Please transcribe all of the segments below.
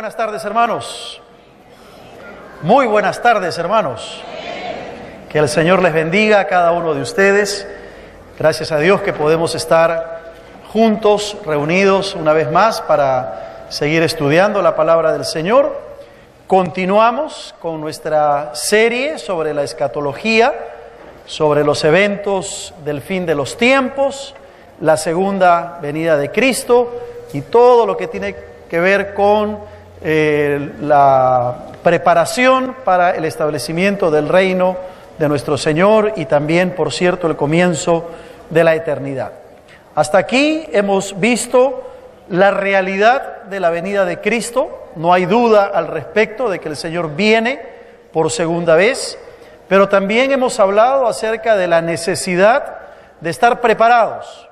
buenas tardes, hermanos. Muy buenas tardes, hermanos. Que el Señor les bendiga a cada uno de ustedes. Gracias a Dios que podemos estar juntos, reunidos una vez más para seguir estudiando la palabra del Señor. Continuamos con nuestra serie sobre la escatología, sobre los eventos del fin de los tiempos, la segunda venida de Cristo y todo lo que tiene que ver con la preparación para el establecimiento del reino de nuestro Señor y también, por cierto, el comienzo de la eternidad. Hasta aquí hemos visto la realidad de la venida de Cristo. No hay duda al respecto de que el Señor viene por segunda vez, pero también hemos hablado acerca de la necesidad de estar preparados,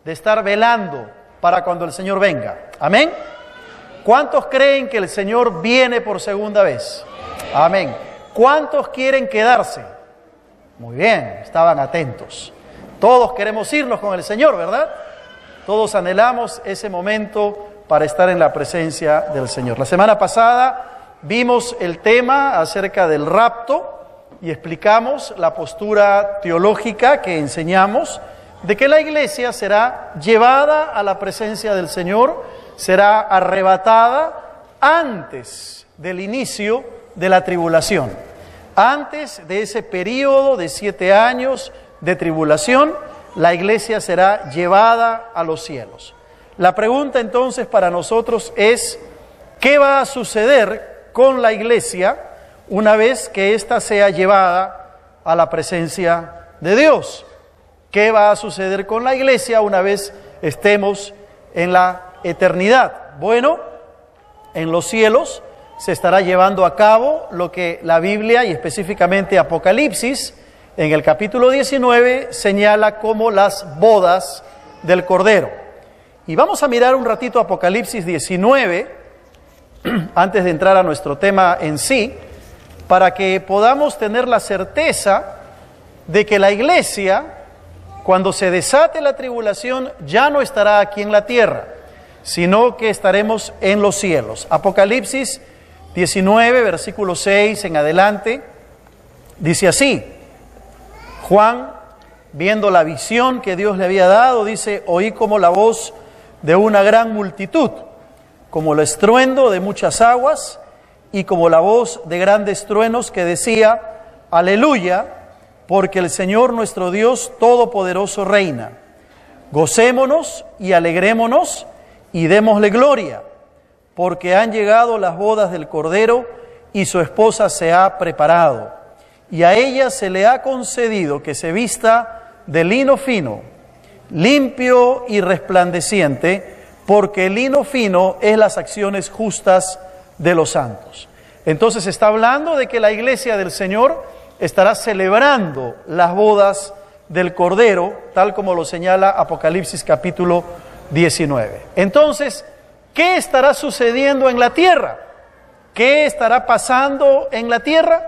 de estar velando para cuando el Señor venga. Amén. ¿Cuántos creen que el Señor viene por segunda vez? Amén. ¿Cuántos quieren quedarse? Muy bien, estaban atentos. Todos queremos irnos con el Señor, ¿verdad? Todos anhelamos ese momento para estar en la presencia del Señor. La semana pasada vimos el tema acerca del rapto y explicamos la postura teológica que enseñamos de que la iglesia será llevada a la presencia del Señor, será arrebatada antes del inicio de la tribulación. Antes de ese periodo de 7 años de tribulación, la iglesia será llevada a los cielos. La pregunta entonces para nosotros es, ¿qué va a suceder con la iglesia una vez que ésta sea llevada a la presencia de Dios? ¿Qué va a suceder con la iglesia una vez estemos en la eternidad? Bueno, en los cielos se estará llevando a cabo lo que la Biblia y específicamente Apocalipsis en el capítulo 19 señala como las bodas del Cordero. Y vamos a mirar un ratito Apocalipsis 19 antes de entrar a nuestro tema en sí, para que podamos tener la certeza de que la iglesia, cuando se desate la tribulación, ya no estará aquí en la tierra, sino que estaremos en los cielos. Apocalipsis 19, versículo 6 en adelante, dice así: Juan, viendo la visión que Dios le había dado, dice: oí como la voz de una gran multitud, como el estruendo de muchas aguas, y como la voz de grandes truenos que decía: Aleluya, porque el Señor nuestro Dios Todopoderoso reina. Gocémonos y alegrémonos y démosle gloria, porque han llegado las bodas del Cordero y su esposa se ha preparado. Y a ella se le ha concedido que se vista de lino fino, limpio y resplandeciente, porque el lino fino es las acciones justas de los santos. Entonces está hablando de que la iglesia del Señor estará celebrando las bodas del Cordero, tal como lo señala Apocalipsis capítulo 19. Entonces, ¿qué estará sucediendo en la tierra? ¿Qué estará pasando en la tierra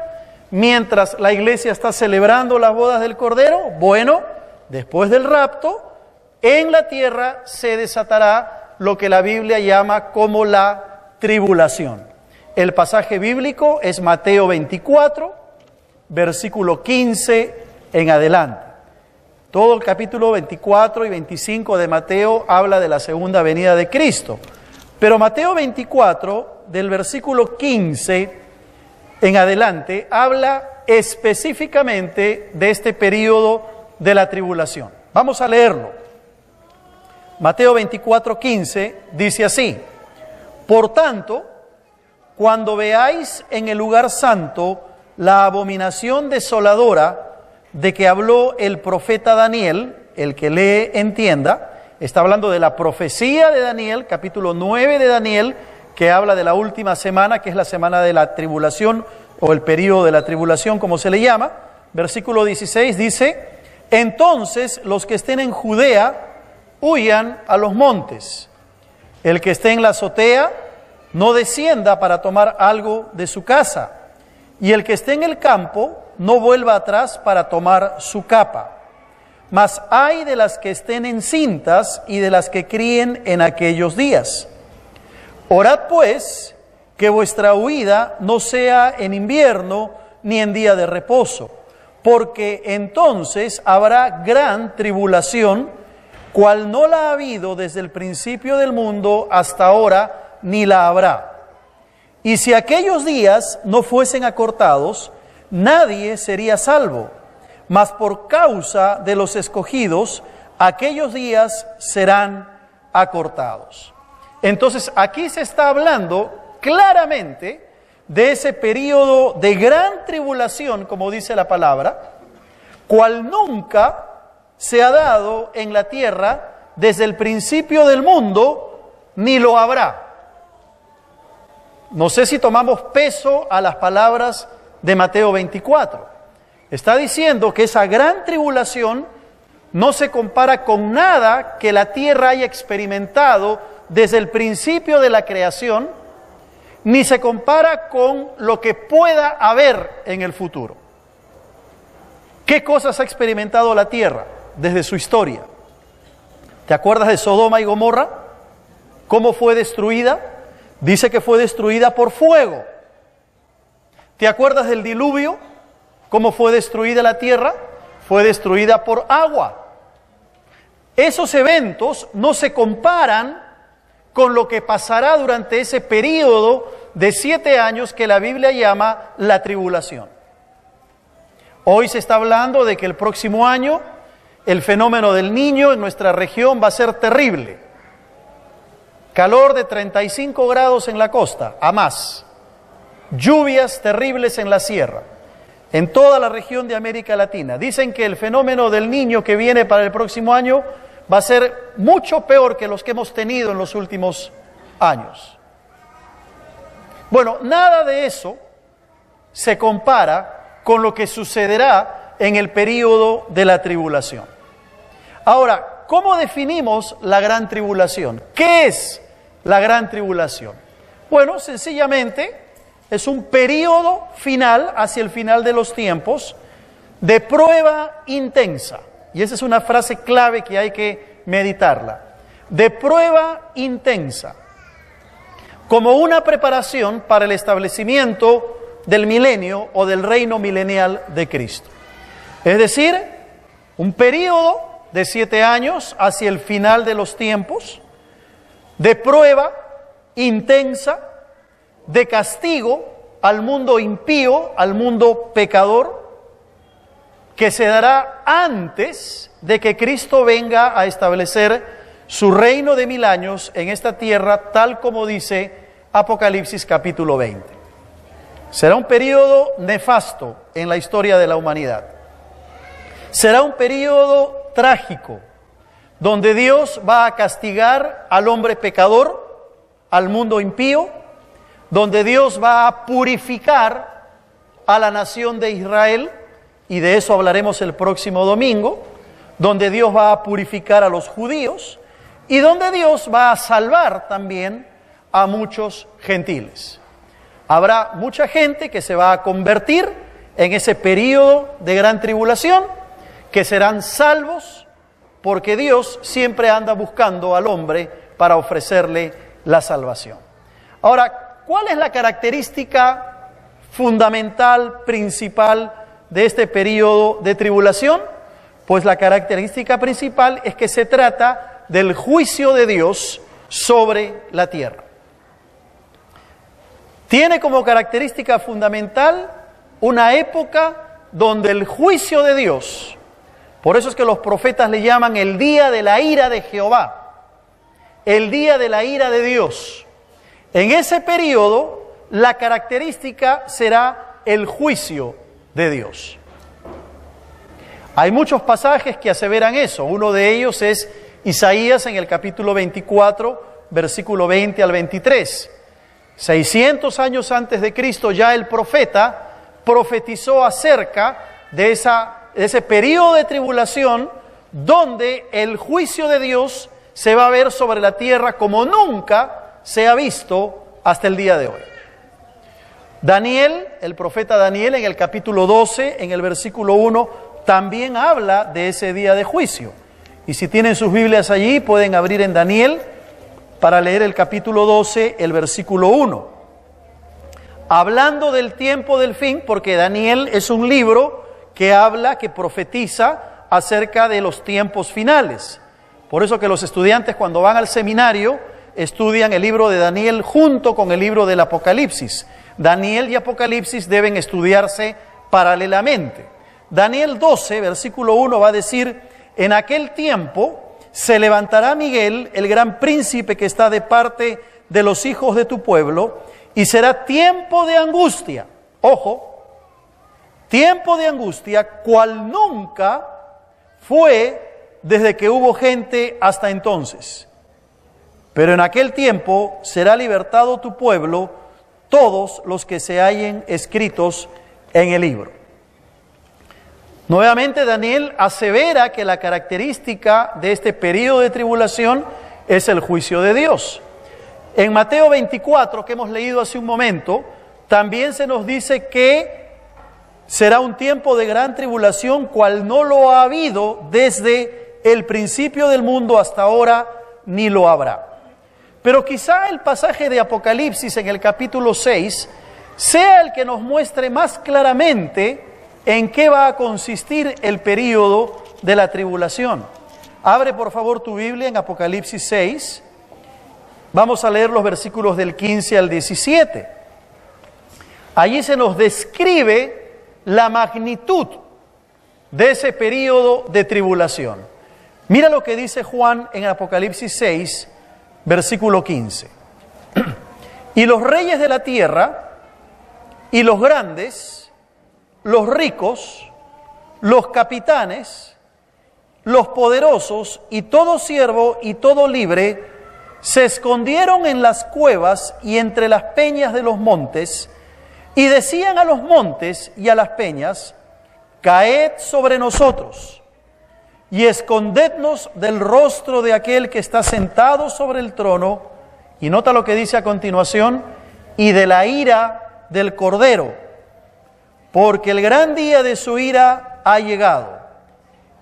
mientras la iglesia está celebrando las bodas del Cordero? Bueno, después del rapto, en la tierra se desatará lo que la Biblia llama como la tribulación. El pasaje bíblico es Mateo 24, versículo 15 en adelante. Todo el capítulo 24 y 25 de Mateo habla de la segunda venida de Cristo. Pero Mateo 24, del versículo 15 en adelante, habla específicamente de este período de la tribulación. Vamos a leerlo. Mateo 24, 15 dice así: Por tanto, cuando veáis en el lugar santo la abominación desoladora de que habló el profeta Daniel, el que lee entienda, está hablando de la profecía de Daniel, capítulo 9 de Daniel, que habla de la última semana, que es la semana de la tribulación, o el período de la tribulación, como se le llama. Versículo 16 dice: Entonces los que estén en Judea huyan a los montes. El que esté en la azotea no descienda para tomar algo de su casa, y el que esté en el campo no vuelva atrás para tomar su capa. Mas ay de las que estén encintas y de las que críen en aquellos días. Orad pues que vuestra huida no sea en invierno ni en día de reposo, porque entonces habrá gran tribulación, cual no la ha habido desde el principio del mundo hasta ahora, ni la habrá. Y si aquellos días no fuesen acortados, nadie sería salvo, mas por causa de los escogidos, aquellos días serán acortados. Entonces, aquí se está hablando claramente de ese periodo de gran tribulación, como dice la palabra, cual nunca se ha dado en la tierra desde el principio del mundo, ni lo habrá. No sé si tomamos peso a las palabras de Mateo 24. Está diciendo que esa gran tribulación no se compara con nada que la tierra haya experimentado desde el principio de la creación, ni se compara con lo que pueda haber en el futuro. ¿Qué cosas ha experimentado la tierra desde su historia? ¿Te acuerdas de Sodoma y Gomorra? ¿Cómo fue destruida? Dice que fue destruida por fuego. ¿Te acuerdas del diluvio? ¿Cómo fue destruida la tierra? Fue destruida por agua. Esos eventos no se comparan con lo que pasará durante ese periodo de 7 años que la Biblia llama la tribulación. Hoy se está hablando de que el próximo año el fenómeno del Niño en nuestra región va a ser terrible. Calor de 35 grados en la costa, a más. Lluvias terribles en la sierra, en toda la región de América Latina. Dicen que el fenómeno del Niño que viene para el próximo año va a ser mucho peor que los que hemos tenido en los últimos años. Bueno, nada de eso se compara con lo que sucederá en el período de la tribulación. Ahora, ¿cómo definimos la gran tribulación? ¿Qué es la gran tribulación? Bueno, sencillamente es un periodo final, hacia el final de los tiempos, de prueba intensa. Y esa es una frase clave que hay que meditarla. De prueba intensa. Como una preparación para el establecimiento del milenio o del reino milenial de Cristo. Es decir, un periodo de 7 años hacia el final de los tiempos, de prueba intensa, de castigo al mundo impío, al mundo pecador, que se dará antes de que Cristo venga a establecer su reino de 1000 años en esta tierra, tal como dice Apocalipsis capítulo 20. Será un periodo nefasto en la historia de la humanidad. Será un periodo trágico, donde Dios va a castigar al hombre pecador, al mundo impío, donde Dios va a purificar a la nación de Israel, y de eso hablaremos el próximo domingo, donde Dios va a purificar a los judíos y donde Dios va a salvar también a muchos gentiles. Habrá mucha gente que se va a convertir en ese periodo de gran tribulación, que serán salvos, porque Dios siempre anda buscando al hombre para ofrecerle la salvación. Ahora, ¿cuál es la característica fundamental, principal de este periodo de tribulación? Pues la característica principal es que se trata del juicio de Dios sobre la tierra. Tiene como característica fundamental una época donde el juicio de Dios, por eso es que los profetas le llaman el día de la ira de Jehová, el día de la ira de Dios. En ese periodo, la característica será el juicio de Dios. Hay muchos pasajes que aseveran eso. Uno de ellos es Isaías en el capítulo 24, versículo 20 al 23. 600 años antes de Cristo ya el profeta profetizó acerca de ese periodo de tribulación donde el juicio de Dios se va a ver sobre la tierra como nunca se ha visto hasta el día de hoy. Daniel, el profeta Daniel, en el capítulo 12, en el versículo 1, también habla de ese día de juicio. Y si tienen sus Biblias allí, pueden abrir en Daniel para leer el capítulo 12, el versículo 1. hablando del tiempo del fin, porque Daniel es un libro que habla, que profetiza acerca de los tiempos finales. Por eso que los estudiantes cuando van al seminario estudian el libro de Daniel junto con el libro del Apocalipsis. Daniel y Apocalipsis deben estudiarse paralelamente. Daniel 12, versículo 1 va a decir: en aquel tiempo se levantará Miguel, el gran príncipe que está de parte de los hijos de tu pueblo, y será tiempo de angustia. Ojo, tiempo de angustia, cual nunca fue desde que hubo gente hasta entonces. Pero en aquel tiempo será libertado tu pueblo, todos los que se hallen escritos en el libro. Nuevamente Daniel asevera que la característica de este periodo de tribulación es el juicio de Dios. En Mateo 24, que hemos leído hace un momento, también se nos dice que será un tiempo de gran tribulación, cual no lo ha habido desde el principio del mundo hasta ahora, ni lo habrá. Pero quizá el pasaje de Apocalipsis en el capítulo 6 sea el que nos muestre más claramente en qué va a consistir el período de la tribulación. Abre por favor tu Biblia en Apocalipsis 6. Vamos a leer los versículos del 15 al 17. Allí se nos describe la magnitud de ese período de tribulación. Mira lo que dice Juan en Apocalipsis 6, versículo 15. Y los reyes de la tierra, y los grandes, los ricos, los capitanes, los poderosos, y todo siervo y todo libre, se escondieron en las cuevas y entre las peñas de los montes, y decían a los montes y a las peñas: caed sobre nosotros, y escondednos del rostro de aquel que está sentado sobre el trono. Y nota lo que dice a continuación: y de la ira del Cordero, porque el gran día de su ira ha llegado.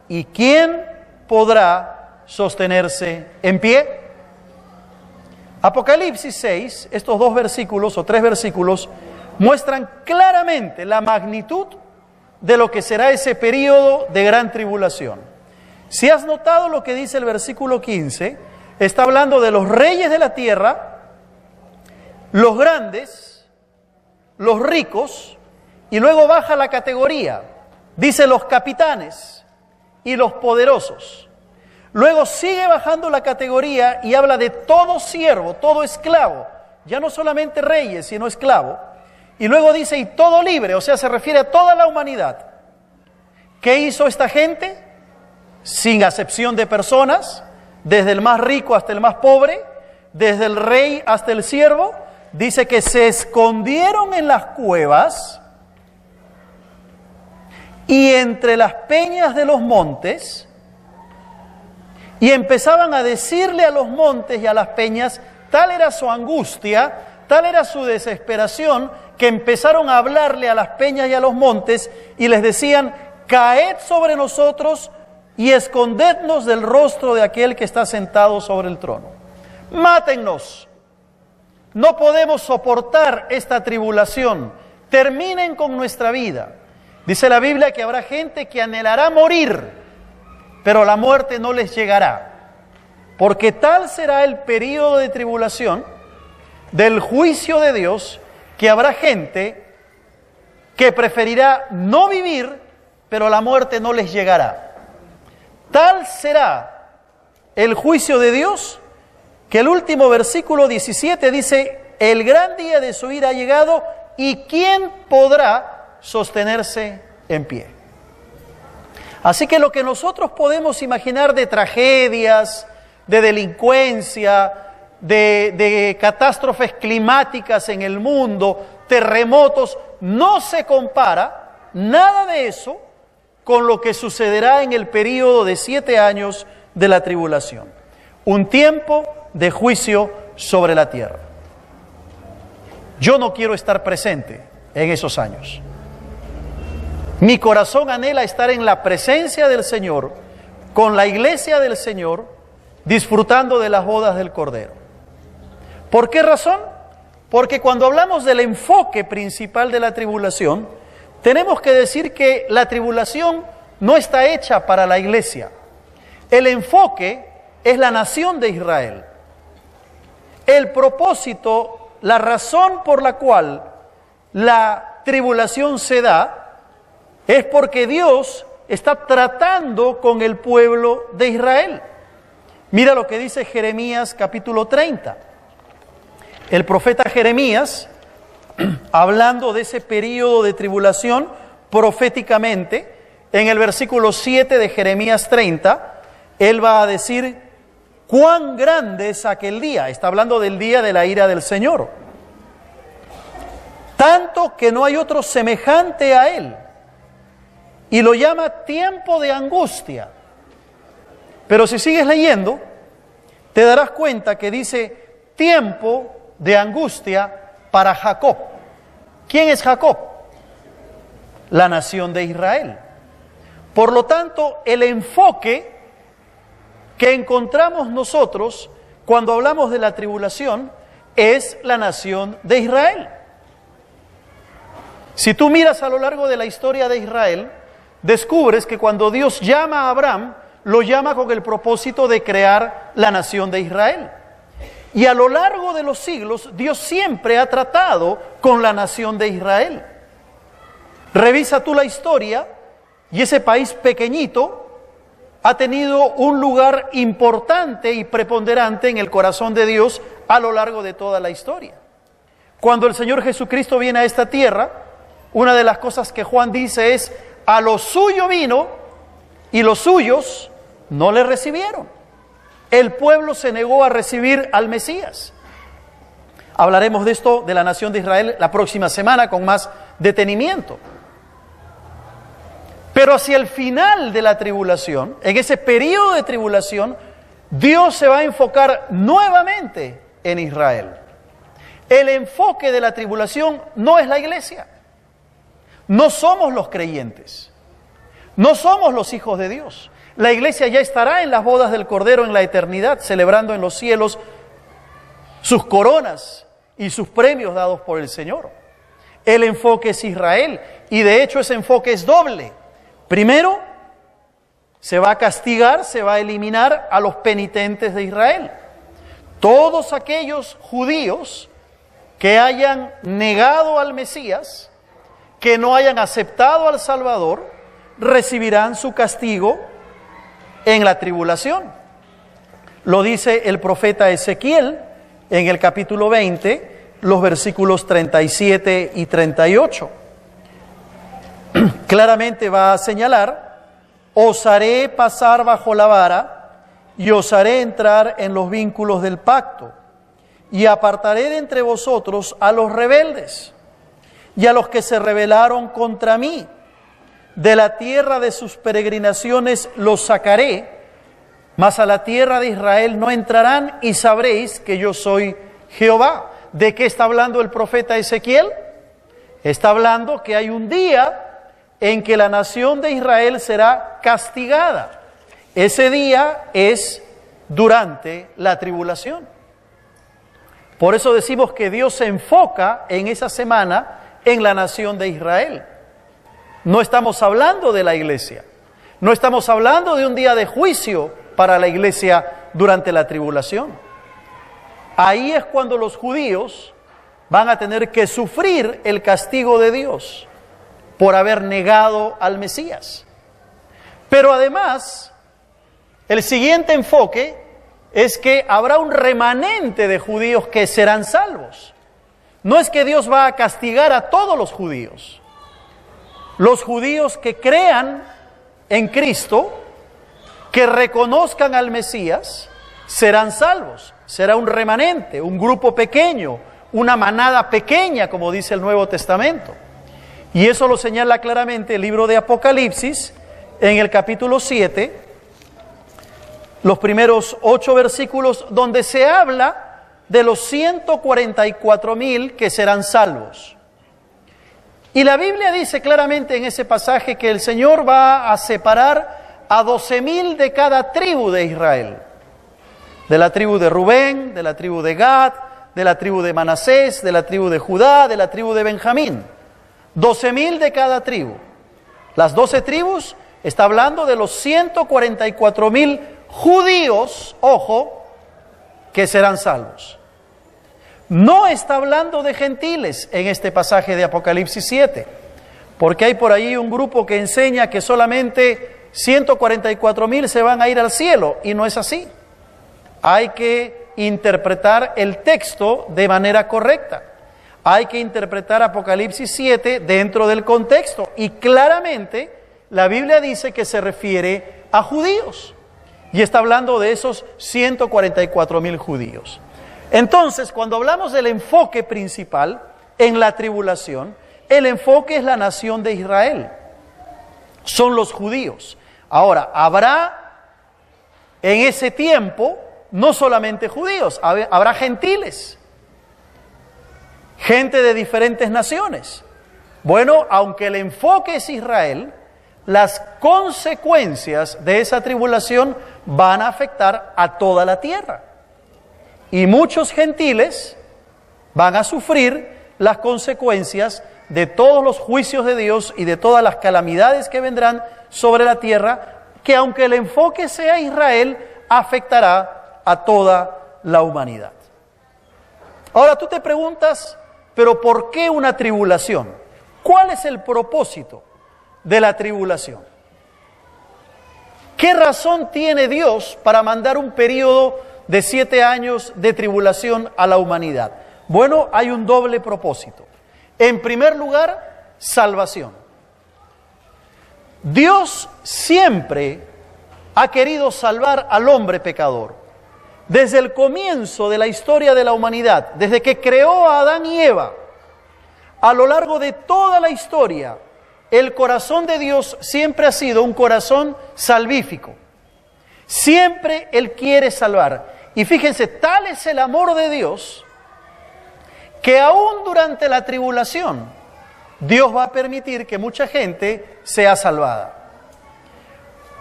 ¿Y quién podrá sostenerse en pie? Apocalipsis 6, estos dos versículos o tres versículos, muestran claramente la magnitud de lo que será ese período de gran tribulación. Si has notado lo que dice el versículo 15, está hablando de los reyes de la tierra, los grandes, los ricos, y luego baja la categoría, dice los capitanes y los poderosos. Luego sigue bajando la categoría y habla de todo siervo, todo esclavo, ya no solamente reyes, sino esclavo. Y luego dice, y todo libre, o sea, se refiere a toda la humanidad. ¿Qué hizo esta gente? Sin acepción de personas, desde el más rico hasta el más pobre, desde el rey hasta el siervo, dice que se escondieron en las cuevas y entre las peñas de los montes, y empezaban a decirle a los montes y a las peñas, tal era su angustia, tal era su desesperación, que empezaron a hablarle a las peñas y a los montes y les decían, caed sobre nosotros y escondednos del rostro de aquel que está sentado sobre el trono. Mátennos, no podemos soportar esta tribulación, terminen con nuestra vida. Dice la Biblia que habrá gente que anhelará morir, pero la muerte no les llegará, porque tal será el período de tribulación del juicio de Dios, que habrá gente que preferirá no vivir, pero la muerte no les llegará. Tal será el juicio de Dios, que el último versículo 17 dice, el gran día de su ira ha llegado, y ¿quién podrá sostenerse en pie? Así que lo que nosotros podemos imaginar de tragedias, de delincuencia, de catástrofes climáticas en el mundo, terremotos, no se compara nada de eso con lo que sucederá en el período de 7 años de la tribulación. Un tiempo de juicio sobre la tierra. Yo no quiero estar presente en esos años. Mi corazón anhela estar en la presencia del Señor, con la iglesia del Señor, disfrutando de las bodas del Cordero. ¿Por qué razón? Porque cuando hablamos del enfoque principal de la tribulación, tenemos que decir que la tribulación no está hecha para la iglesia. El enfoque es la nación de Israel. El propósito, la razón por la cual la tribulación se da, es porque Dios está tratando con el pueblo de Israel. Mira lo que dice Jeremías capítulo 30. El profeta Jeremías, hablando de ese periodo de tribulación proféticamente, en el versículo 7 de Jeremías 30, él va a decir: cuán grande es aquel día. Está hablando del día de la ira del Señor. Tanto que no hay otro semejante a él. Y lo llama tiempo de angustia. Pero si sigues leyendo, te darás cuenta que dice tiempo de angustia para Jacob. ¿Quién es Jacob? La nación de Israel. Por lo tanto, el enfoque que encontramos nosotros cuando hablamos de la tribulación es la nación de Israel. Si tú miras a lo largo de la historia de Israel, descubres que cuando Dios llama a Abraham, lo llama con el propósito de crear la nación de Israel. Y a lo largo de los siglos, Dios siempre ha tratado con la nación de Israel. Revisa tú la historia y ese país pequeñito ha tenido un lugar importante y preponderante en el corazón de Dios a lo largo de toda la historia. Cuando el Señor Jesucristo viene a esta tierra, una de las cosas que Juan dice es: a lo suyo vino y los suyos no le recibieron. El pueblo se negó a recibir al Mesías. Hablaremos de esto, de la nación de Israel, la próxima semana con más detenimiento. Pero hacia el final de la tribulación, en ese periodo de tribulación, Dios se va a enfocar nuevamente en Israel. El enfoque de la tribulación no es la iglesia. No somos los creyentes. No somos los hijos de Dios. La iglesia ya estará en las bodas del Cordero en la eternidad, celebrando en los cielos sus coronas y sus premios dados por el Señor. El enfoque es Israel, y de hecho ese enfoque es doble. Primero, se va a castigar, se va a eliminar a los penitentes de Israel. Todos aquellos judíos que hayan negado al Mesías, que no hayan aceptado al Salvador, recibirán su castigo en la tribulación. Lo dice el profeta Ezequiel en el capítulo 20, los versículos 37 y 38. Claramente va a señalar: os haré pasar bajo la vara y os haré entrar en los vínculos del pacto, y apartaré de entre vosotros a los rebeldes y a los que se rebelaron contra mí. De la tierra de sus peregrinaciones los sacaré, mas a la tierra de Israel no entrarán, y sabréis que yo soy Jehová. ¿De qué está hablando el profeta Ezequiel? Está hablando que hay un día en que la nación de Israel será castigada. Ese día es durante la tribulación. Por eso decimos que Dios se enfoca en esa semana en la nación de Israel. No estamos hablando de la iglesia. No estamos hablando de un día de juicio para la iglesia durante la tribulación. Ahí es cuando los judíos van a tener que sufrir el castigo de Dios por haber negado al Mesías. Pero además, el siguiente enfoque es que habrá un remanente de judíos que serán salvos. No es que Dios va a castigar a todos los judíos. Los judíos que crean en Cristo, que reconozcan al Mesías, serán salvos. Será un remanente, un grupo pequeño, una manada pequeña, como dice el Nuevo Testamento. Y eso lo señala claramente el libro de Apocalipsis, en el capítulo 7, los primeros 8 versículos, donde se habla de los 144,000 que serán salvos. Y la Biblia dice claramente en ese pasaje que el Señor va a separar a 12,000 de cada tribu de Israel. De la tribu de Rubén, de la tribu de Gad, de la tribu de Manasés, de la tribu de Judá, de la tribu de Benjamín. 12,000 de cada tribu. Las 12 tribus, está hablando de los 144,000 judíos, ojo, que serán salvos. No está hablando de gentiles en este pasaje de Apocalipsis 7, porque hay por ahí un grupo que enseña que solamente 144,000 se van a ir al cielo, y no es así. Hay que interpretar el texto de manera correcta. Hay que interpretar Apocalipsis 7 dentro del contexto, y claramente la Biblia dice que se refiere a judíos, y está hablando de esos 144,000 judíos. Entonces, cuando hablamos del enfoque principal en la tribulación, el enfoque es la nación de Israel, son los judíos. Ahora, habrá en ese tiempo no solamente judíos, habrá gentiles, gente de diferentes naciones. Bueno, aunque el enfoque es Israel, las consecuencias de esa tribulación van a afectar a toda la tierra. Y muchos gentiles van a sufrir las consecuencias de todos los juicios de Dios y de todas las calamidades que vendrán sobre la tierra, que aunque el enfoque sea Israel, afectará a toda la humanidad. Ahora tú te preguntas, ¿pero por qué una tribulación? ¿Cuál es el propósito de la tribulación? ¿Qué razón tiene Dios para mandar un periodo de 7 años de tribulación a la humanidad? Bueno, hay un doble propósito. En primer lugar, salvación. Dios siempre ha querido salvar al hombre pecador. Desde el comienzo de la historia de la humanidad, desde que creó a Adán y Eva, a lo largo de toda la historia, el corazón de Dios siempre ha sido un corazón salvífico. Siempre Él quiere salvar. Y fíjense, tal es el amor de Dios, que aún durante la tribulación, Dios va a permitir que mucha gente sea salvada.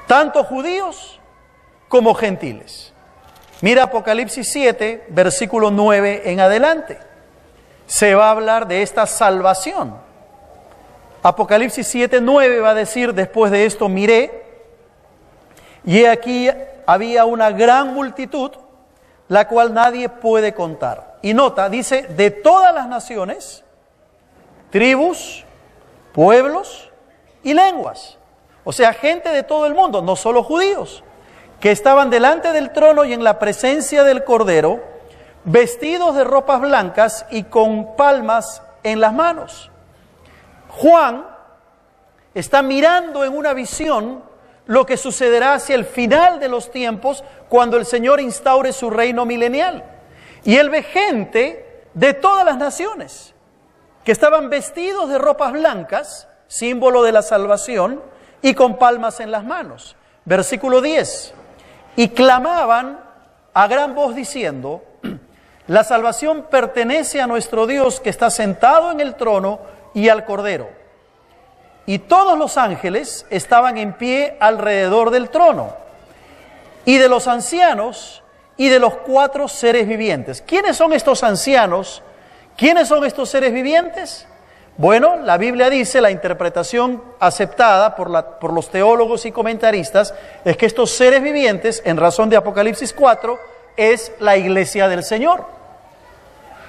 Tanto judíos como gentiles. Mira Apocalipsis 7, versículo 9 en adelante. Se va a hablar de esta salvación. Apocalipsis 7, 9 va a decir: después de esto miré, y he aquí había una gran multitud, la cual nadie puede contar. Y nota, dice, de todas las naciones, tribus, pueblos y lenguas. O sea, gente de todo el mundo, no solo judíos, que estaban delante del trono y en la presencia del Cordero, vestidos de ropas blancas y con palmas en las manos. Juan está mirando en una visión lo que sucederá hacia el final de los tiempos, cuando el Señor instaure su reino milenial. Y él ve gente de todas las naciones que estaban vestidos de ropas blancas, símbolo de la salvación, y con palmas en las manos. Versículo 10. Y clamaban a gran voz diciendo: la salvación pertenece a nuestro Dios, que está sentado en el trono, y al Cordero. Y todos los ángeles estaban en pie alrededor del trono, y de los ancianos, y de los 4 seres vivientes. ¿Quiénes son estos ancianos? ¿Quiénes son estos seres vivientes? Bueno, la Biblia dice, la interpretación aceptada por los teólogos y comentaristas, es que estos seres vivientes, en razón de Apocalipsis 4, es la iglesia del Señor.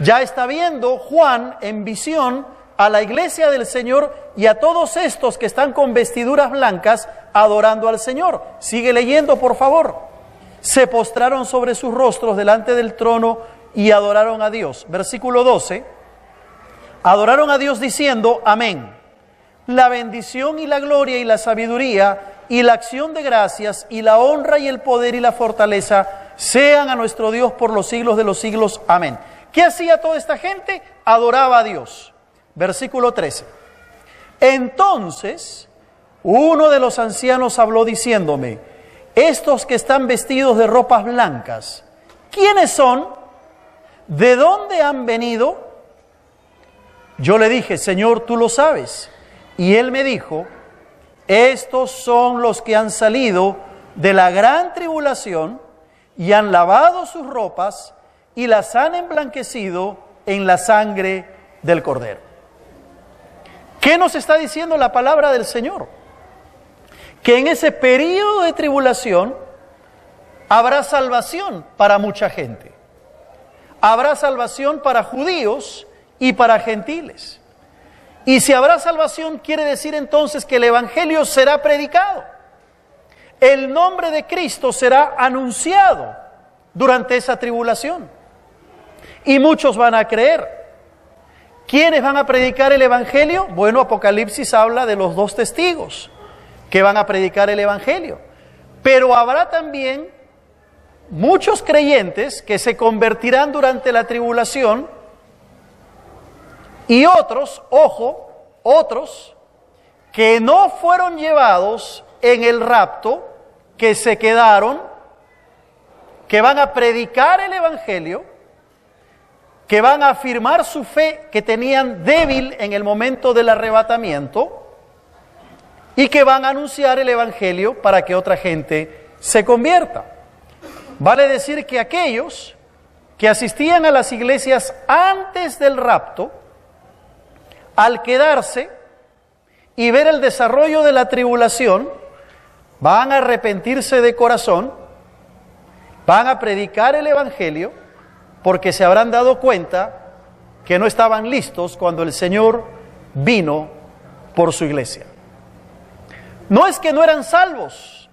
Ya está viendo Juan en visión a la iglesia del Señor y a todos estos que están con vestiduras blancas adorando al Señor. Sigue leyendo, por favor. Se postraron sobre sus rostros delante del trono y adoraron a Dios. Versículo 12. Adoraron a Dios diciendo: amén. La bendición y la gloria y la sabiduría y la acción de gracias y la honra y el poder y la fortaleza sean a nuestro Dios por los siglos de los siglos. Amén. ¿Qué hacía toda esta gente? Adoraba a Dios. Versículo 13. Entonces uno de los ancianos habló diciéndome: estos que están vestidos de ropas blancas, ¿quiénes son? ¿De dónde han venido? Yo le dije: Señor, tú lo sabes. Y él me dijo: estos son los que han salido de la gran tribulación y han lavado sus ropas y las han emblanquecido en la sangre del Cordero. ¿Qué nos está diciendo la palabra del Señor? Que en ese período de tribulación habrá salvación para mucha gente. Habrá salvación para judíos y para gentiles. Y si habrá salvación, quiere decir entonces que el Evangelio será predicado. El nombre de Cristo será anunciado durante esa tribulación. Y muchos van a creer. ¿Quiénes van a predicar el Evangelio? Bueno, Apocalipsis habla de los 2 testigos que van a predicar el Evangelio. Pero habrá también muchos creyentes que se convertirán durante la tribulación y otros, ojo, otros que no fueron llevados en el rapto, que se quedaron, que van a predicar el Evangelio, que van a afirmar su fe que tenían débil en el momento del arrebatamiento y que van a anunciar el Evangelio para que otra gente se convierta. Vale decir que aquellos que asistían a las iglesias antes del rapto, al quedarse y ver el desarrollo de la tribulación, van a arrepentirse de corazón, van a predicar el Evangelio, porque se habrán dado cuenta que no estaban listos cuando el Señor vino por su iglesia. No es que no eran salvos,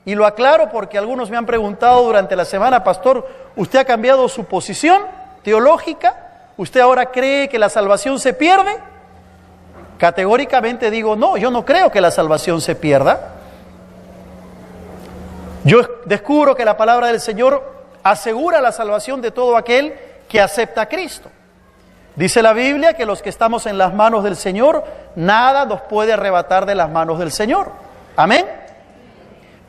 y lo aclaro porque algunos me han preguntado durante la semana: pastor, ¿usted ha cambiado su posición teológica? ¿Usted ahora cree que la salvación se pierde? Categóricamente digo, no, yo no creo que la salvación se pierda. Yo descubro que la palabra del Señor asegura la salvación de todo aquel que acepta a Cristo. Dice la Biblia que los que estamos en las manos del Señor, nada nos puede arrebatar de las manos del Señor. Amén.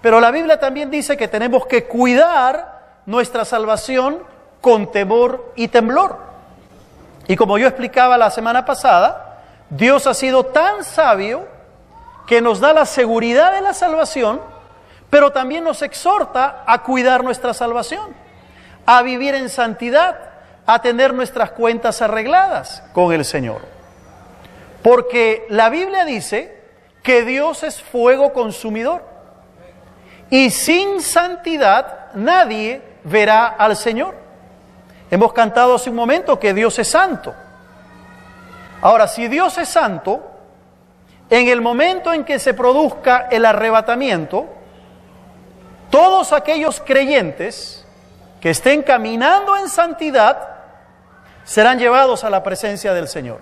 Pero la Biblia también dice que tenemos que cuidar nuestra salvación con temor y temblor. Y como yo explicaba la semana pasada, Dios ha sido tan sabio que nos da la seguridad de la salvación, pero también nos exhorta a cuidar nuestra salvación, a vivir en santidad, a tener nuestras cuentas arregladas con el Señor. Porque la Biblia dice que Dios es fuego consumidor y sin santidad nadie verá al Señor. Hemos cantado hace un momento que Dios es santo. Ahora, si Dios es santo, en el momento en que se produzca el arrebatamiento, todos aquellos creyentes que estén caminando en santidad serán llevados a la presencia del Señor.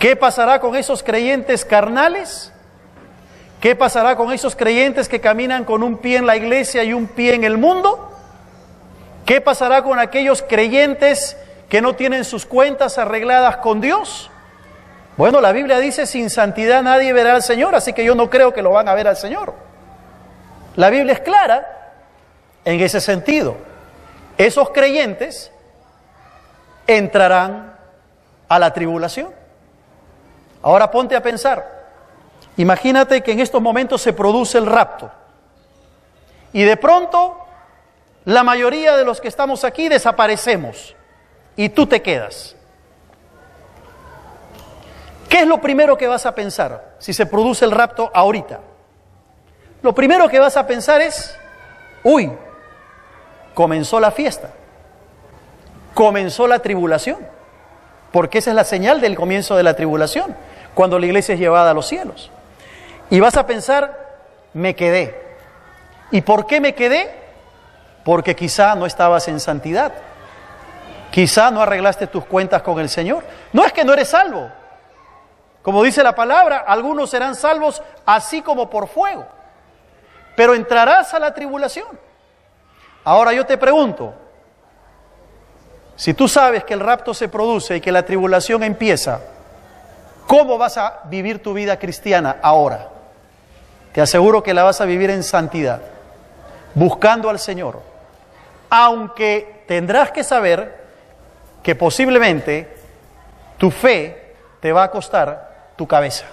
¿Qué pasará con esos creyentes carnales? ¿Qué pasará con esos creyentes que caminan con un pie en la iglesia y un pie en el mundo? ¿Qué pasará con aquellos creyentes que no tienen sus cuentas arregladas con Dios? Bueno, la Biblia dice, sin santidad nadie verá al Señor, así que yo no creo que lo van a ver al Señor. La Biblia es clara en ese sentido. Esos creyentes entrarán a la tribulación. Ahora ponte a pensar. Imagínate que en estos momentos se produce el rapto y de pronto la mayoría de los que estamos aquí desaparecemos y tú te quedas. ¿Qué es lo primero que vas a pensar si se produce el rapto ahorita? Lo primero que vas a pensar es, uy, comenzó la fiesta, comenzó la tribulación, porque esa es la señal del comienzo de la tribulación, cuando la iglesia es llevada a los cielos. Y vas a pensar, me quedé. ¿Y por qué me quedé? Porque quizá no estabas en santidad, quizá no arreglaste tus cuentas con el Señor. No es que no eres salvo. Como dice la palabra, algunos serán salvos así como por fuego, pero entrarás a la tribulación. Ahora yo te pregunto, si tú sabes que el rapto se produce y que la tribulación empieza, ¿cómo vas a vivir tu vida cristiana ahora? Te aseguro que la vas a vivir en santidad, buscando al Señor, aunque tendrás que saber que posiblemente tu fe te va a costar tu cabeza,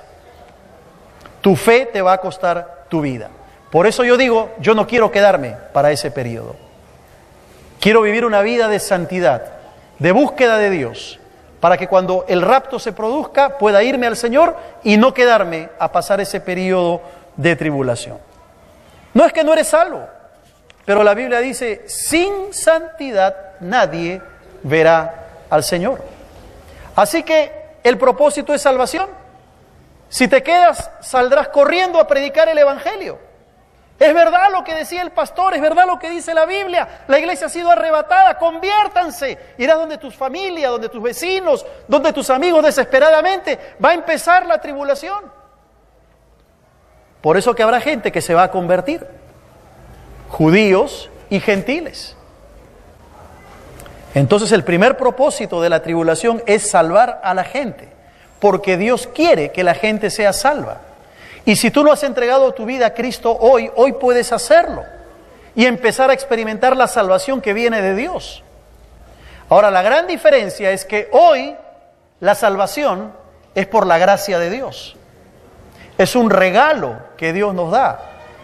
tu fe te va a costar tu vida. Por eso yo digo, yo no quiero quedarme para ese periodo. Quiero vivir una vida de santidad, de búsqueda de Dios, para que cuando el rapto se produzca pueda irme al Señor y no quedarme a pasar ese periodo de tribulación. No es que no eres salvo, pero la Biblia dice, sin santidad nadie verá al Señor. Así que el propósito es salvación. Si te quedas, saldrás corriendo a predicar el Evangelio. Es verdad lo que decía el pastor, es verdad lo que dice la Biblia. La iglesia ha sido arrebatada, conviértanse. Irás donde tus familias, donde tus vecinos, donde tus amigos desesperadamente. Va a empezar la tribulación. Por eso que habrá gente que se va a convertir. Judíos y gentiles. Entonces el primer propósito de la tribulación es salvar a la gente. Porque Dios quiere que la gente sea salva. Y si tú no has entregado tu vida a Cristo hoy puedes hacerlo y empezar a experimentar la salvación que viene de Dios. Ahora, la gran diferencia es que hoy la salvación es por la gracia de Dios. Es un regalo que Dios nos da.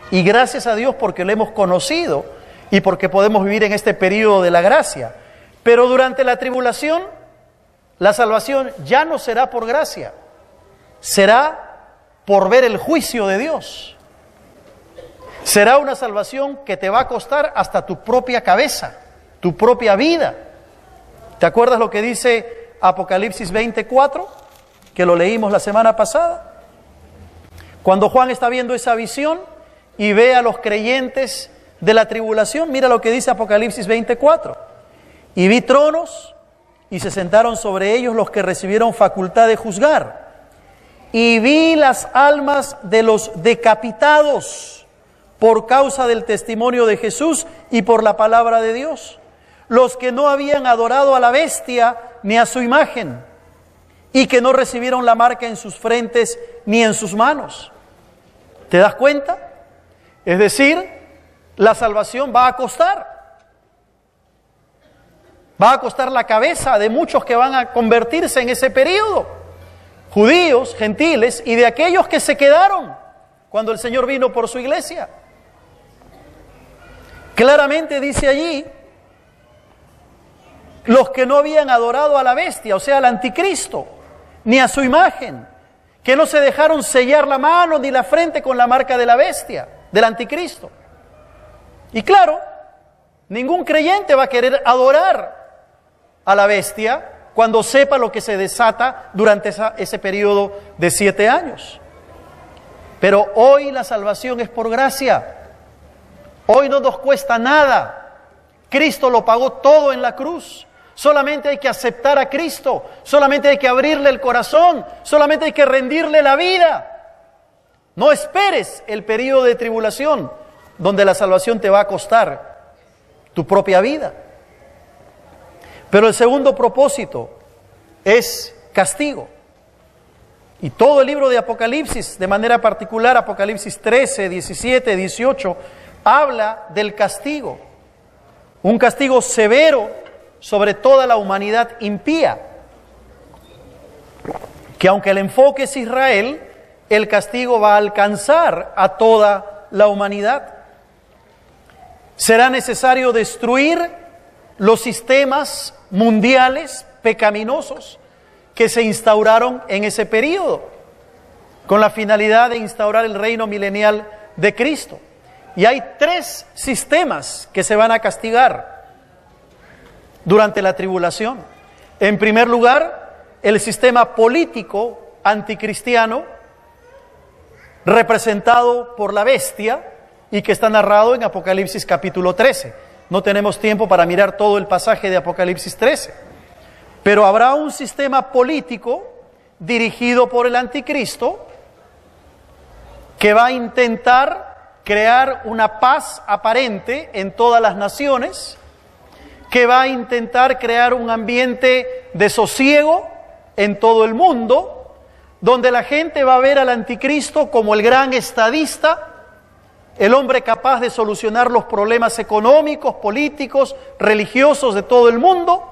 Y gracias a Dios porque lo hemos conocido y porque podemos vivir en este periodo de la gracia. Pero durante la tribulación, la salvación ya no será por gracia, será por ver el juicio de Dios. Será una salvación que te va a costar hasta tu propia cabeza, tu propia vida. ¿Te acuerdas lo que dice Apocalipsis 24? Que lo leímos la semana pasada. Cuando Juan está viendo esa visión y ve a los creyentes de la tribulación, mira lo que dice Apocalipsis 24. Y vi tronos y se sentaron sobre ellos los que recibieron facultad de juzgar. Y vi las almas de los decapitados por causa del testimonio de Jesús y por la palabra de Dios, los que no habían adorado a la bestia ni a su imagen, y que no recibieron la marca en sus frentes ni en sus manos. ¿Te das cuenta? Es decir, la salvación va a costar. Va a costar la cabeza de muchos que van a convertirse en ese periodo. Judíos, gentiles y de aquellos que se quedaron cuando el Señor vino por su iglesia. Claramente dice allí, los que no habían adorado a la bestia, o sea, al anticristo, ni a su imagen, que no se dejaron sellar la mano ni la frente con la marca de la bestia, del anticristo. Y claro, ningún creyente va a querer adorar a la bestia cuando sepa lo que se desata durante ese periodo de 7 años. Pero hoy la salvación es por gracia. Hoy no nos cuesta nada. Cristo lo pagó todo en la cruz. Solamente hay que aceptar a Cristo. Solamente hay que abrirle el corazón. Solamente hay que rendirle la vida. No esperes el periodo de tribulación donde la salvación te va a costar tu propia vida. Pero el segundo propósito es castigo. Y todo el libro de Apocalipsis, de manera particular Apocalipsis 13, 17, 18, habla del castigo. Un castigo severo sobre toda la humanidad impía. Que aunque el enfoque es Israel, el castigo va a alcanzar a toda la humanidad. Será necesario destruir los sistemas mundiales pecaminosos que se instauraron en ese periodo, con la finalidad de instaurar el reino milenial de Cristo. Y hay 3 sistemas que se van a castigar durante la tribulación. En primer lugar, el sistema político anticristiano, representado por la bestia y que está narrado en Apocalipsis capítulo 13. No tenemos tiempo para mirar todo el pasaje de Apocalipsis 13. Pero habrá un sistema político dirigido por el anticristo que va a intentar crear una paz aparente en todas las naciones, que va a intentar crear un ambiente de sosiego en todo el mundo, donde la gente va a ver al anticristo como el gran estadista, el hombre capaz de solucionar los problemas económicos, políticos, religiosos de todo el mundo.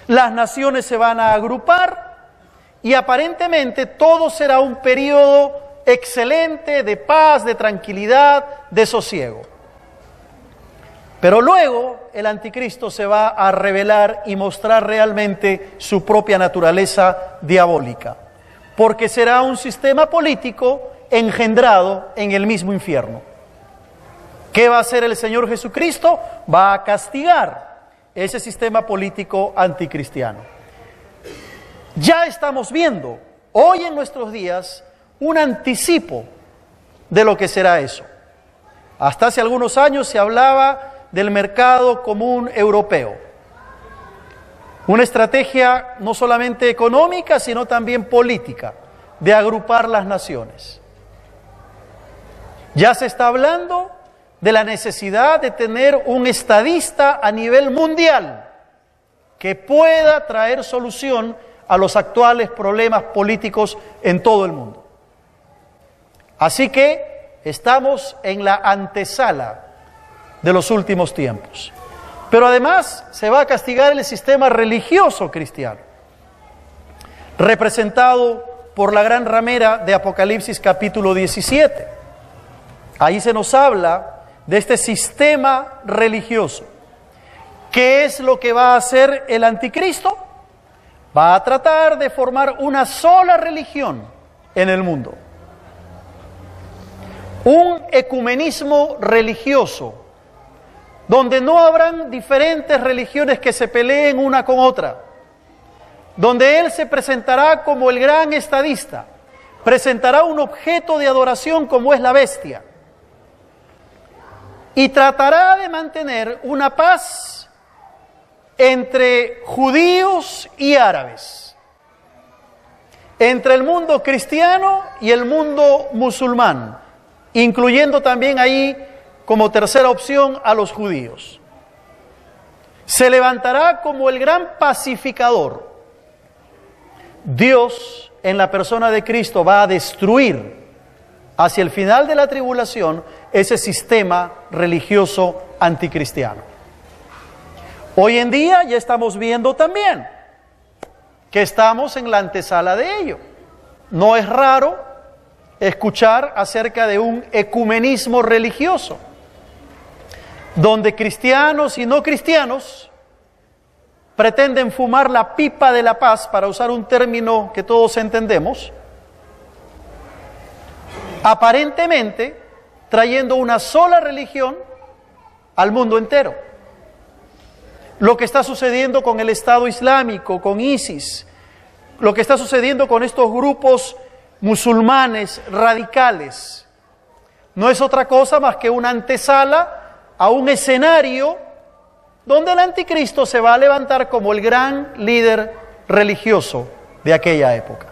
Las naciones se van a agrupar y aparentemente todo será un periodo excelente de paz, de tranquilidad, de sosiego. Pero luego el anticristo se va a revelar y mostrar realmente su propia naturaleza diabólica, porque será un sistema político engendrado en el mismo infierno. ¿Qué va a hacer el Señor Jesucristo? Va a castigar ese sistema político anticristiano. Ya estamos viendo hoy en nuestros días un anticipo de lo que será eso. Hasta hace algunos años se hablaba del mercado común europeo. Una estrategia no solamente económica, sino también política, de agrupar las naciones. Ya se está hablando de la necesidad de tener un estadista a nivel mundial que pueda traer solución a los actuales problemas políticos en todo el mundo. Así que estamos en la antesala de los últimos tiempos. Pero además se va a castigar el sistema religioso cristiano, representado por la gran ramera de Apocalipsis capítulo 17. Ahí se nos habla de este sistema religioso. ¿Qué es lo que va a hacer el anticristo? Va a tratar de formar una sola religión en el mundo. Un ecumenismo religioso, donde no habrán diferentes religiones que se peleen una con otra, donde él se presentará como el gran estadista, presentará un objeto de adoración como es la bestia, y tratará de mantener una paz entre judíos y árabes, entre el mundo cristiano y el mundo musulmán, incluyendo también ahí como tercera opción a los judíos. Se levantará como el gran pacificador. Dios, en la persona de Cristo, va a destruir hacia el final de la tribulación ese sistema religioso anticristiano. Hoy en día ya estamos viendo también que estamos en la antesala de ello. No es raro escuchar acerca de un ecumenismo religioso, donde cristianos y no cristianos pretenden fumar la pipa de la paz, para usar un término que todos entendemos, aparentemente trayendo una sola religión al mundo entero. Lo que está sucediendo con el Estado Islámico, con ISIS, lo que está sucediendo con estos grupos musulmanes radicales, no es otra cosa más que una antesala a un escenario donde el anticristo se va a levantar como el gran líder religioso de aquella época.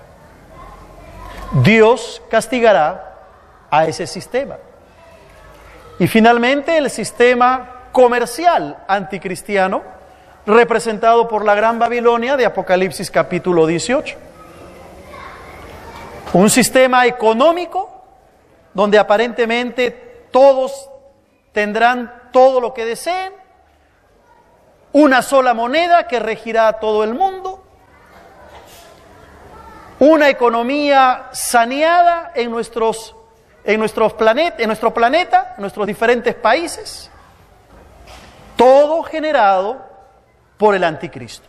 Dios castigará a ese sistema. Y finalmente el sistema comercial anticristiano, representado por la Gran Babilonia de Apocalipsis capítulo 18. Un sistema económico donde aparentemente todos tendrán todo lo que deseen, una sola moneda que regirá a todo el mundo, una economía saneada en nuestro planeta, en nuestros diferentes países, todo generado por el anticristo.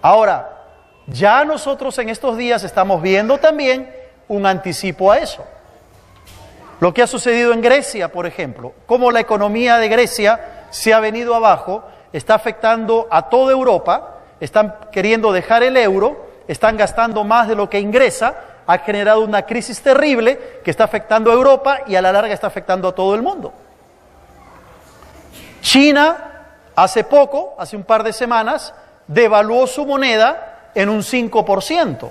Ahora, ya nosotros en estos días estamos viendo también un anticipo a eso. Lo que ha sucedido en Grecia, por ejemplo, cómo la economía de Grecia se ha venido abajo, está afectando a toda Europa, están queriendo dejar el euro, están gastando más de lo que ingresa, ha generado una crisis terrible que está afectando a Europa y a la larga está afectando a todo el mundo. China, hace poco, hace un par de semanas, devaluó su moneda en un 5%.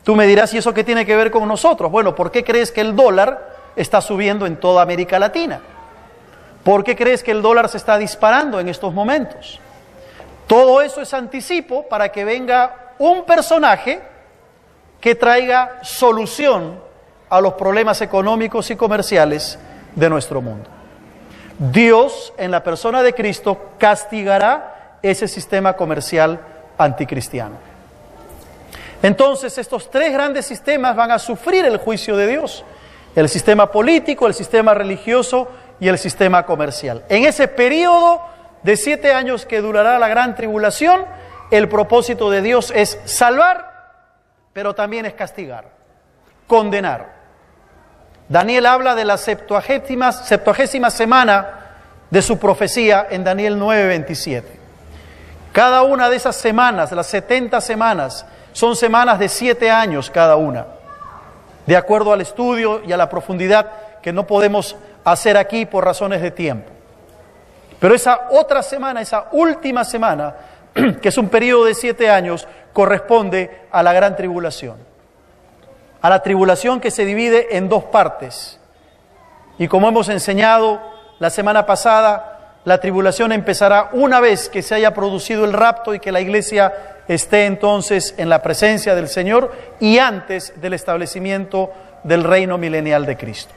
Tú me dirás, ¿y eso qué tiene que ver con nosotros? Bueno, ¿por qué crees que el dólar está subiendo en toda América Latina? ¿Por qué crees que el dólar se está disparando en estos momentos? Todo eso es anticipo para que venga un personaje que traiga solución a los problemas económicos y comerciales de nuestro mundo. Dios, en la persona de Cristo, castigará ese sistema comercial anticristiano. Entonces, estos tres grandes sistemas van a sufrir el juicio de Dios: el sistema político, el sistema religioso y el sistema comercial. En ese periodo de 7 años que durará la gran tribulación, el propósito de Dios es salvar, pero también es castigar, condenar. Daniel habla de la 70ª semana de su profecía en Daniel 9:27. Cada una de esas semanas, las 70 semanas, son semanas de 7 años cada una, de acuerdo al estudio y a la profundidad que no podemos hacer aquí por razones de tiempo. Pero esa otra semana, esa última semana, que es un periodo de 7 años, corresponde a la gran tribulación. A la tribulación que se divide en 2 partes. Y como hemos enseñado la semana pasada, la tribulación empezará una vez que se haya producido el rapto y que la iglesia esté entonces en la presencia del Señor y antes del establecimiento del reino milenial de Cristo.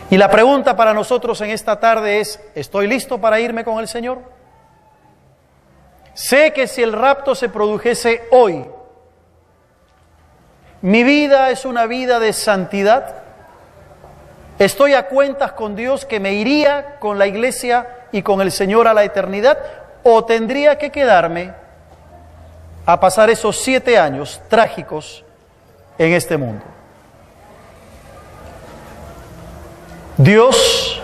Y la pregunta para nosotros en esta tarde es, ¿estoy listo para irme con el Señor? Sé que si el rapto se produjese hoy, mi vida es una vida de santidad. ¿Estoy a cuentas con Dios que me iría con la iglesia y con el Señor a la eternidad? ¿O tendría que quedarme a pasar esos 7 años trágicos en este mundo? Dios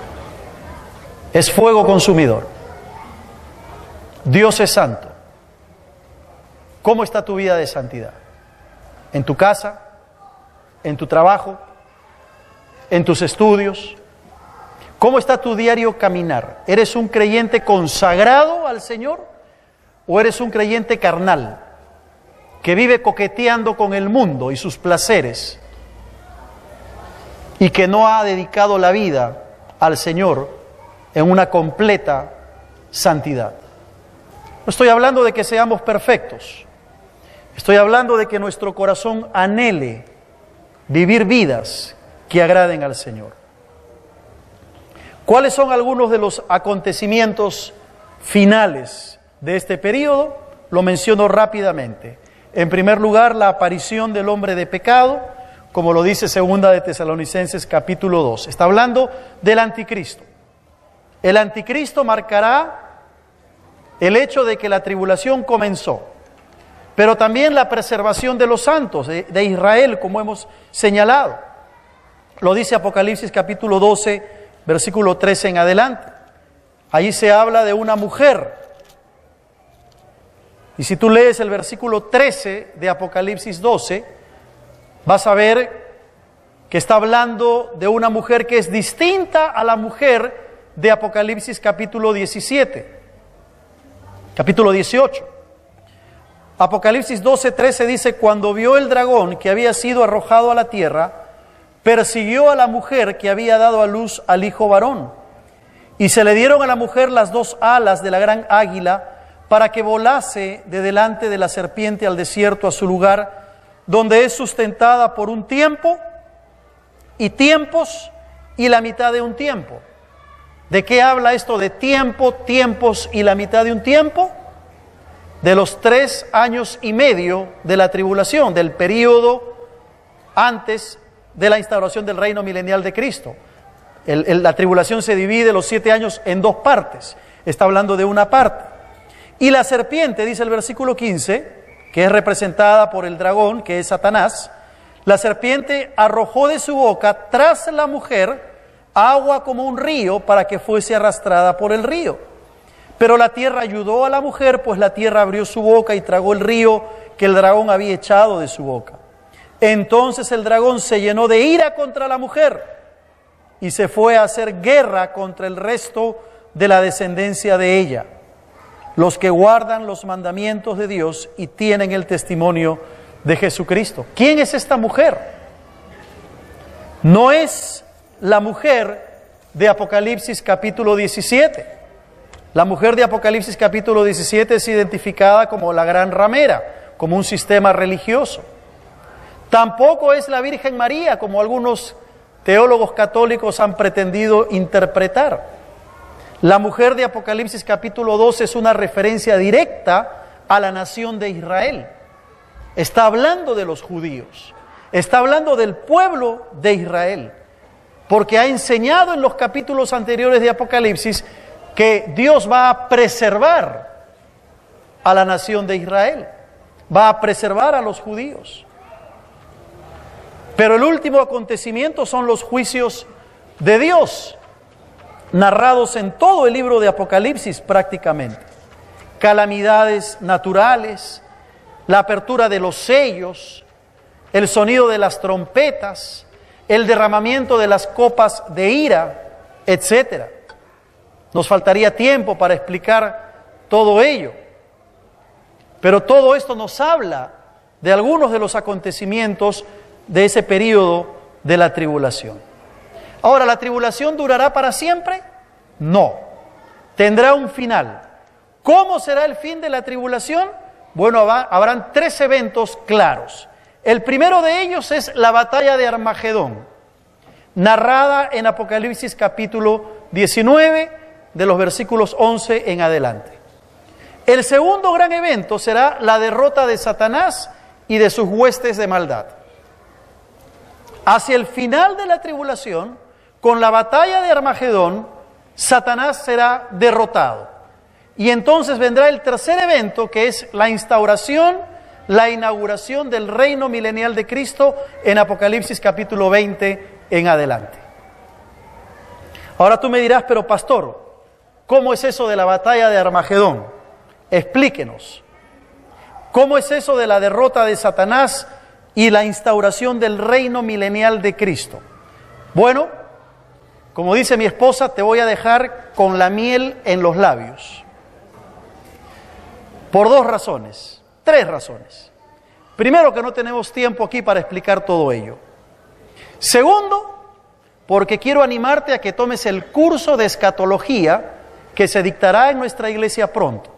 es fuego consumidor. Dios es santo. ¿Cómo está tu vida de santidad? ¿En tu casa? ¿En tu trabajo? ¿En tus estudios? ¿Cómo está tu diario caminar? ¿Eres un creyente consagrado al Señor o eres un creyente carnal que vive coqueteando con el mundo y sus placeres y que no ha dedicado la vida al Señor en una completa santidad? No estoy hablando de que seamos perfectos, estoy hablando de que nuestro corazón anhele vivir vidas que agraden al Señor. ¿Cuáles son algunos de los acontecimientos finales de este periodo? Lo menciono rápidamente. En primer lugar, la aparición del hombre de pecado, como lo dice 2 de Tesalonicenses capítulo 2. Está hablando del anticristo. El anticristo marcará el hecho de que la tribulación comenzó, pero también la preservación de los santos, de Israel, como hemos señalado. Lo dice Apocalipsis capítulo 12, versículo 13 en adelante. Allí se habla de una mujer. Y si tú lees el versículo 13 de Apocalipsis 12, vas a ver que está hablando de una mujer que es distinta a la mujer de Apocalipsis capítulo 17, capítulo 18. Apocalipsis 12, 13 dice: cuando vio el dragón que había sido arrojado a la tierra, persiguió a la mujer que había dado a luz al hijo varón. Y se le dieron a la mujer las 2 alas de la gran águila para que volase de delante de la serpiente al desierto, a su lugar, donde es sustentada por un tiempo y tiempos y la mitad de un tiempo. ¿De qué habla esto de tiempo, tiempos y la mitad de un tiempo? De los 3 años y medio de la tribulación, del período antes de la instauración del reino milenial de Cristo. La tribulación se divide los 7 años en 2 partes. Está hablando de una parte. Y la serpiente, dice el versículo 15, que es representada por el dragón, que es Satanás, la serpiente arrojó de su boca tras la mujer agua como un río para que fuese arrastrada por el río. Pero la tierra ayudó a la mujer, pues la tierra abrió su boca y tragó el río que el dragón había echado de su boca. Entonces el dragón se llenó de ira contra la mujer y se fue a hacer guerra contra el resto de la descendencia de ella, los que guardan los mandamientos de Dios y tienen el testimonio de Jesucristo. ¿Quién es esta mujer? No es la mujer de Apocalipsis capítulo 17. La mujer de Apocalipsis capítulo 17 es identificada como la gran ramera, como un sistema religioso. Tampoco es la Virgen María, como algunos teólogos católicos han pretendido interpretar. La mujer de Apocalipsis capítulo 12 es una referencia directa a la nación de Israel. Está hablando de los judíos, está hablando del pueblo de Israel. porque ha enseñado en los capítulos anteriores de Apocalipsis que Dios va a preservar a la nación de Israel, va a preservar a los judíos. Pero el último acontecimiento son los juicios de Dios, narrados en todo el libro de Apocalipsis prácticamente. Calamidades naturales, la apertura de los sellos, el sonido de las trompetas, el derramamiento de las copas de ira, etc. Nos faltaría tiempo para explicar todo ello. Pero todo esto nos habla de algunos de los acontecimientos de ese periodo de la tribulación. Ahora, ¿la tribulación durará para siempre? No. Tendrá un final. ¿Cómo será el fin de la tribulación? Bueno, habrán 3 eventos claros. El primero de ellos es la batalla de Armagedón, narrada en Apocalipsis capítulo 19, de los versículos 11 en adelante. El segundo gran evento será la derrota de Satanás y de sus huestes de maldad. Hacia el final de la tribulación, con la batalla de Armagedón, Satanás será derrotado. Y entonces vendrá el tercer evento, que es la inauguración del reino milenial de Cristo en Apocalipsis capítulo 20 en adelante. Ahora tú me dirás, pero pastor, ¿cómo es eso de la batalla de Armagedón? Explíquenos. ¿Cómo es eso de la derrota de Satanás y la instauración del reino milenial de Cristo? Bueno, como dice mi esposa, te voy a dejar con la miel en los labios. Por 2 razones, 3 razones. Primero, que no tenemos tiempo aquí para explicar todo ello. Segundo, porque quiero animarte a que tomes el curso de escatología que se dictará en nuestra iglesia pronto.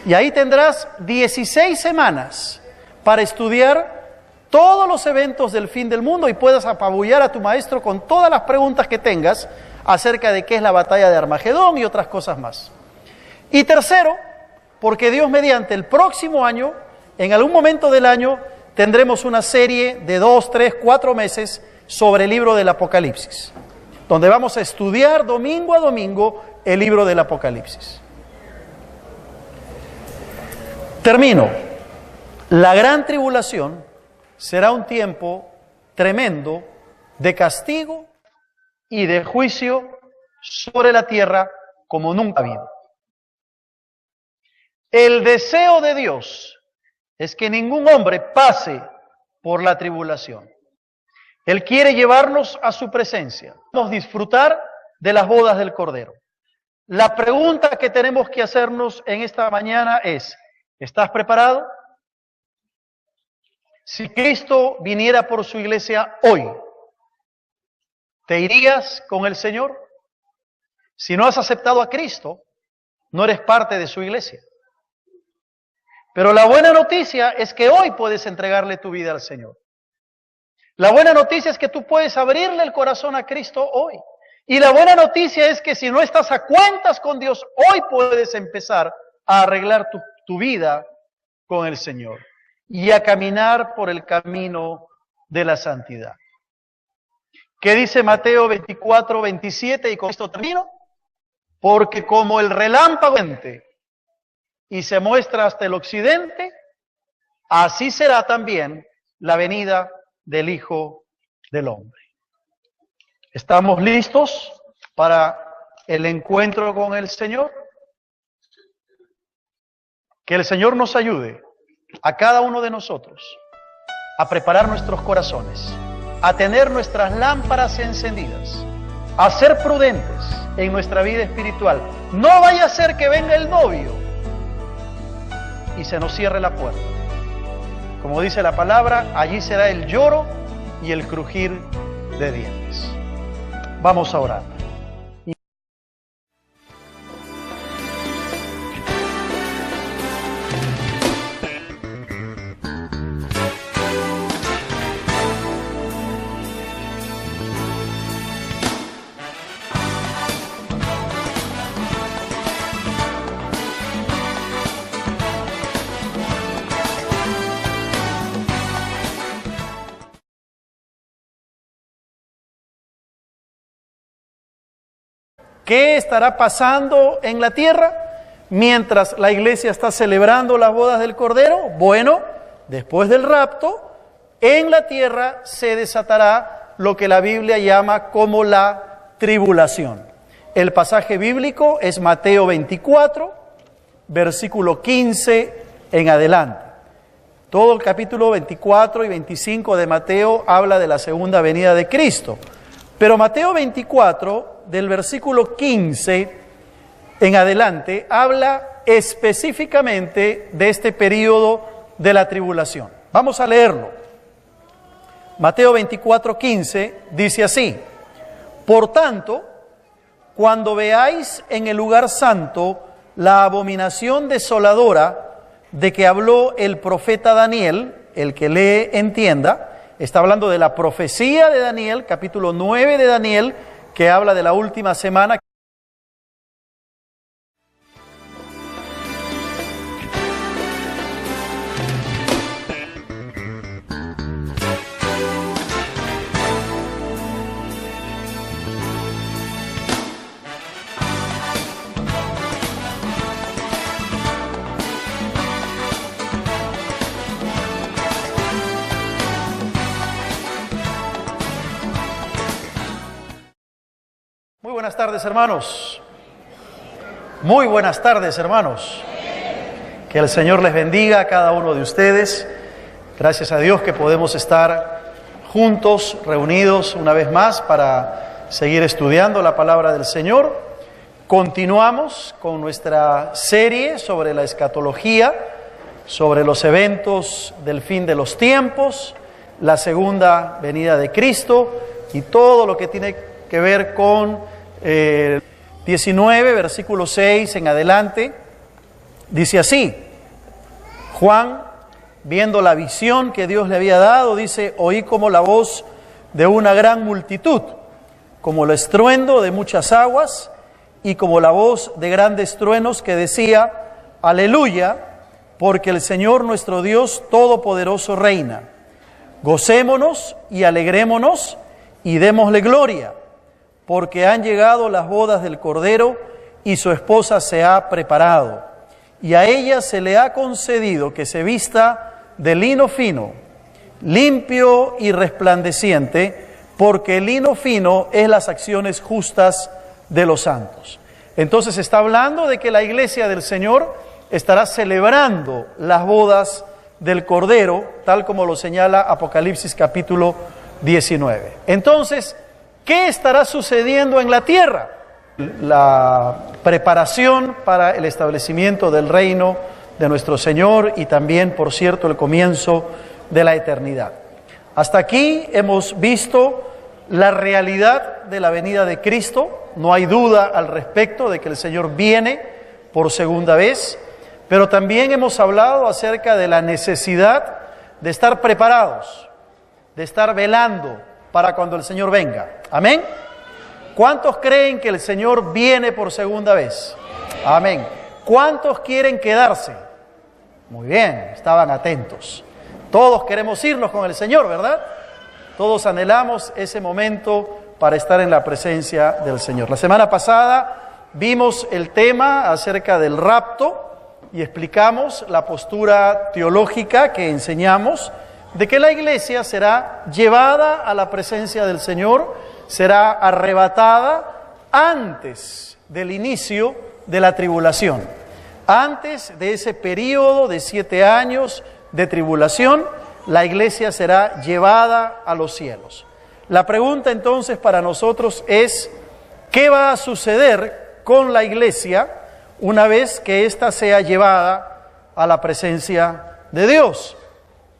Y ahí tendrás 16 semanas para estudiar todos los eventos del fin del mundo y puedas apabullar a tu maestro con todas las preguntas que tengas acerca de qué es la batalla de Armagedón y otras cosas más. Y tercero, porque Dios mediante el próximo año, en algún momento del año, tendremos una serie de 2, 3, 4 meses sobre el libro del Apocalipsis, donde vamos a estudiar domingo a domingo el libro del Apocalipsis. Termino. La gran tribulación será un tiempo tremendo de castigo y de juicio sobre la tierra como nunca ha habido. El deseo de Dios es que ningún hombre pase por la tribulación. Él quiere llevarnos a su presencia. Vamos a disfrutar de las bodas del Cordero. La pregunta que tenemos que hacernos en esta mañana es, ¿estás preparado? Si Cristo viniera por su iglesia hoy, ¿te irías con el Señor? Si no has aceptado a Cristo, no eres parte de su iglesia. Pero la buena noticia es que hoy puedes entregarle tu vida al Señor. La buena noticia es que tú puedes abrirle el corazón a Cristo hoy. Y la buena noticia es que si no estás a cuentas con Dios, hoy puedes empezar a arreglar tu vida con el Señor y a caminar por el camino de la santidad. ¿Qué dice Mateo 24, 27? Y con esto termino. Porque como el relámpago y se muestra hasta el occidente, así será también la venida del Hijo del Hombre. ¿Estamos listos para el encuentro con el Señor? Que el Señor nos ayude a cada uno de nosotros a preparar nuestros corazones, a tener nuestras lámparas encendidas, a ser prudentes en nuestra vida espiritual. No vaya a ser que venga el novio y se nos cierre la puerta. Como dice la palabra, allí será el lloro y el crujir de dientes. Vamos a orar. ¿Qué estará pasando en la tierra mientras la iglesia está celebrando las bodas del Cordero? Bueno, después del rapto, en la tierra se desatará lo que la Biblia llama como la tribulación. El pasaje bíblico es Mateo 24, versículo 15 en adelante. Todo el capítulo 24 y 25 de Mateo habla de la segunda venida de Cristo. Pero Mateo 24, del versículo 15 en adelante, habla específicamente de este período de la tribulación. Vamos a leerlo. Mateo 24, 15 dice así: Por tanto, cuando veáis en el lugar santo la abominación desoladora de que habló el profeta Daniel, el que lee entienda, está hablando de la profecía de Daniel, capítulo 9 de Daniel, que habla de la última semana. Muy buenas tardes, hermanos. Muy buenas tardes, hermanos. Que el Señor les bendiga a cada uno de ustedes. Gracias a Dios que podemos estar juntos, reunidos una vez más para seguir estudiando la palabra del Señor. Continuamos con nuestra serie sobre la escatología, sobre los eventos del fin de los tiempos, la segunda venida de Cristo y todo lo que tiene que ver con 19, versículo 6 en adelante. Dice así: Juan, viendo la visión que Dios le había dado, dice: oí como la voz de una gran multitud, como el estruendo de muchas aguas, y como la voz de grandes truenos que decía: Aleluya, porque el Señor nuestro Dios Todopoderoso reina. Gocémonos y alegrémonos y démosle gloria, porque han llegado las bodas del Cordero y su esposa se ha preparado. Y a ella se le ha concedido que se vista de lino fino, limpio y resplandeciente, porque el lino fino es las acciones justas de los santos. Entonces está hablando de que la iglesia del Señor estará celebrando las bodas del Cordero, tal como lo señala Apocalipsis capítulo 19. Entonces, ¿qué estará sucediendo en la tierra? La preparación para el establecimiento del reino de nuestro Señor y también, por cierto, el comienzo de la eternidad. Hasta aquí hemos visto la realidad de la venida de Cristo. No hay duda al respecto de que el Señor viene por segunda vez, pero también hemos hablado acerca de la necesidad de estar preparados, de estar velando para cuando el Señor venga. Amén. ¿Cuántos creen que el Señor viene por segunda vez? Amén. ¿Cuántos quieren quedarse? Muy bien, estaban atentos. Todos queremos irnos con el Señor, ¿verdad? Todos anhelamos ese momento para estar en la presencia del Señor. La semana pasada vimos el tema acerca del rapto y explicamos la postura teológica que enseñamos de que la iglesia será llevada a la presencia del Señor, será arrebatada antes del inicio de la tribulación, antes de ese periodo de 7 años de tribulación. La iglesia será llevada a los cielos. La pregunta entonces para nosotros es: ¿qué va a suceder con la iglesia una vez que ésta sea llevada a la presencia de Dios?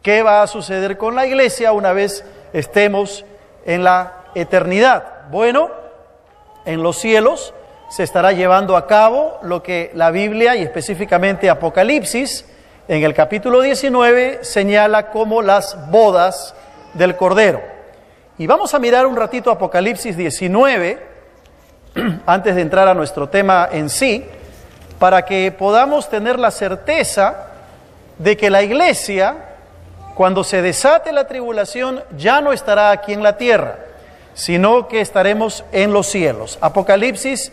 ¿Qué va a suceder con la iglesia una vez estemos en la eternidad? Bueno, en los cielos se estará llevando a cabo lo que la Biblia y específicamente Apocalipsis en el capítulo 19 señala como las bodas del Cordero. Y vamos a mirar un ratito Apocalipsis 19 antes de entrar a nuestro tema en sí, para que podamos tener la certeza de que la iglesia, cuando se desate la tribulación, ya no estará aquí en la tierra, sino que estaremos en los cielos. Apocalipsis